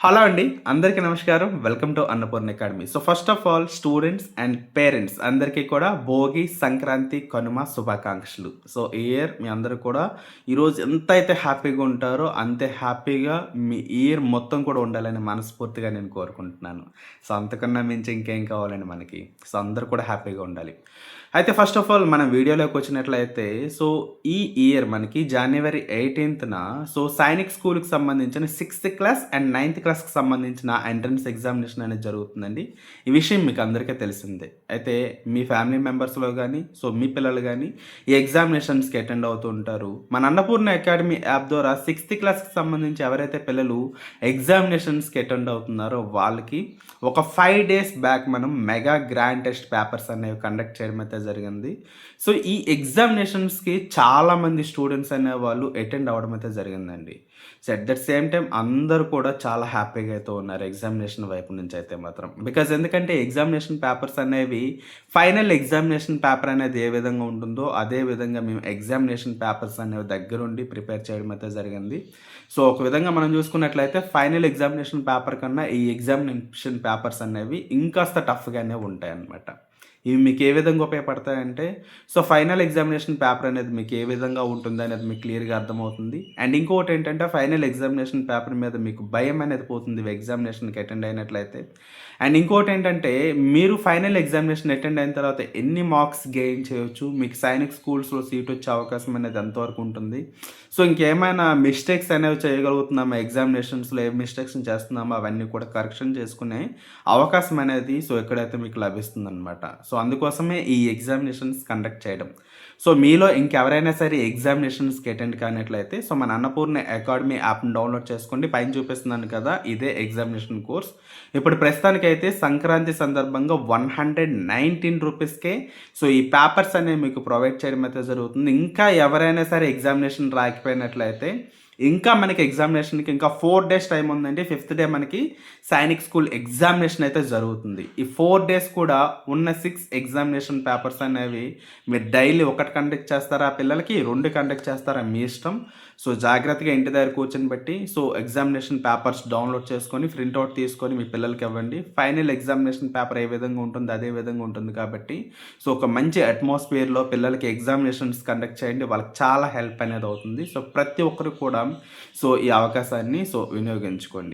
Hello అండి. అందరికీ నమస్కారం. Welcome to Annapurna academy. So, first of all students and parents అందరికీ కూడా భోగి, సంక్రాంతి, కనుమ శుభాకాంక్షలు. సో, ఈ ఇయర్ మీ అందరూ కూడా ఈరోజు ఎంతైతే హ్యాపీగా ఉంటారో అంతే హ్యాపీగా మీ ఇయర్ మొత్తం కూడా ఉండాలని మనస్ఫూర్తిగా నేను కోరుకుంటున్నాను. సో, అంతకన్నా మించి ఇంకేం కావాలండి మనకి. సో, అందరూ కూడా హ్యాపీగా ఉండాలి. అయితే ఫస్ట్ ఆఫ్ ఆల్ మనం వీడియోలోకి వచ్చినట్లయితే సో, ఈ ఇయర్ మనకి జనవరి 18న సో, సైనిక్ స్కూల్‌కి సంబంధించిన 6థ్ క్లాస్ అండ్ 9థ్ క్లాస్‌కి సంబంధించిన ఎంట్రన్స్ ఎగ్జామినేషన్ అనేది జరుగుతుందండి. ఈ విషయం మీకు అందరికీ తెలిసిందే. అయితే మీ ఫ్యామిలీ మెంబర్స్‌లో గానీ, సో మీ పిల్లలు గానీ ఈ ఎగ్జామినేషన్స్‌కి అటెండ్ అవుతూ ఉంటారు. మన అన్నపూర్ణ అకాడమీ యాప్ ద్వారా 6థ్ క్లాస్‌కి సంబంధించి ఎవరైతే పిల్లలు ఎగ్జామినేషన్స్‌కి అటెండ్ అవుతున్నారో వాళ్ళకి ఒక 5 డేస్ బ్యాక్ మనం మెగా గ్రాండ్ టెస్ట్ పేపర్స్ అనేవి కండక్ట్ చేయడం అయితే జరిగింది. సో, ఈ ఎగ్జామినేషన్స్‌కి చాలామంది స్టూడెంట్స్ అనేవాళ్ళు అటెండ్ అవ్వడం అయితే జరిగిందండి. So, at that same time అందరూ కూడా చాలా హ్యాపీగా అయితే ఉన్నారు ఎగ్జామినేషన్ వైపు నుంచి అయితే మాత్రం. బికాజ్ ఎందుకంటే ఎగ్జామినేషన్ పేపర్స్ అనేవి ఫైనల్ ఎగ్జామినేషన్ పేపర్ అనేది ఏ విధంగా ఉంటుందో అదే విధంగా మేము ఎగ్జామినేషన్ పేపర్స్ అనేవి దగ్గరుండి ప్రిపేర్ చేయడం అయితే జరిగింది. సో, ఒక విధంగా మనం చూసుకున్నట్లయితే ఫైనల్ ఎగ్జామినేషన్ పేపర్ కన్నా ఈ ఎగ్జామినేషన్ పేపర్స్ అనేవి ఇంకాస్త టఫ్‌గానే ఉంటాయన్నమాట. ఇవి మీకు ఏ విధంగా ఉపయోగపడతాయంటే సో, ఫైనల్ ఎగ్జామినేషన్ పేపర్ అనేది మీకు ఏ విధంగా ఉంటుందనేది మీకు క్లియర్‌గా అర్థమవుతుంది. అండ్ ఇంకోటేంటంటే ఫైనల్ ఎగ్జామినేషన్ పేపర్ మీద మీకు భయం అనేది పోతుంది ఇవి ఎగ్జామినేషన్‌కి అటెండ్ అయినట్లయితే. అండ్ ఇంకోటేంటంటే మీరు ఫైనల్ ఎగ్జామినేషన్ అటెండ్ అయిన తర్వాత ఎన్ని మార్క్స్ గెయిన్ చేయొచ్చు, మీకు సైనిక్ స్కూల్స్‌లో సీట్ వచ్చే అవకాశం అనేది ఎంతవరకు ఉంటుంది. సో, ఇంకేమైనా మిస్టేక్స్ అనేవి చేయగలుగుతున్నామా ఎగ్జామినేషన్స్‌లో ఏ మిస్టేక్స్ చేస్తున్నామో అవన్నీ కూడా కరెక్షన్ చేసుకునే అవకాశం అనేది సో, ఎక్కడైతే మీకు లభిస్తుందనమాట. సో, అందుకోసమే ఈ ఎగ్జామినేషన్స్ కండక్ట్ చేయడం. సో, మీలో ఇంకెవరైనా సరే ఎగ్జామినేషన్స్‌కి అటెండ్ కానట్లయితే సో, మన అన్నపూర్ణ అకాడమీ యాప్‌ని డౌన్‌లోడ్ చేసుకోండి. పైన చూపిస్తున్నాను కదా! ఇదే ఎగ్జామినేషన్ కోర్స్. ఇప్పుడు ప్రస్తుతానికైతే సంక్రాంతి సందర్భంగా రూ. 119కే సో, ఈ పేపర్స్ అనేవి మీకు ప్రొవైడ్ చేయడం అయితే జరుగుతుంది. ఇంకా ఎవరైనా సరే ఎగ్జామినేషన్ రాకపోయినట్లయితే ఇంకా మనకి ఎగ్జామినేషన్‌కి ఇంకా 4 డేస్ టైం ఉందండి. 5థ్ డే మనకి సైనిక్ స్కూల్ ఎగ్జామినేషన్ అయితే జరుగుతుంది. ఈ 4 డేస్ కూడా ఉన్న 6 ఎగ్జామినేషన్ పేపర్స్ అనేవి మీరు డైలీ ఒకటి కండక్ట్ చేస్తారా పిల్లలకి, 2 కండక్ట్ చేస్తారా మీ ఇష్టం. సో, జాగ్రత్తగా ఇంటి దగ్గర కూర్చొని సో, ఎగ్జామినేషన్ పేపర్స్ డౌన్‌లోడ్ చేసుకొని ప్రింటౌట్ తీసుకొని మీ పిల్లలకి ఇవ్వండి. ఫైనల్ ఎగ్జామినేషన్ పేపర్ ఏ విధంగా ఉంటుందో అదే విధంగా ఉంటుంది కాబట్టి సో, ఒక మంచి అట్మాస్ఫియర్‌లో పిల్లలకి ఎగ్జామినేషన్స్ కండక్ట్ చేయండి. వాళ్ళకి చాలా హెల్ప్ అనేది అవుతుంది. సో, ప్రతి ఒక్కరు కూడా సో, ఈ అవకాశాన్ని సో, వినియోగించుకోండి.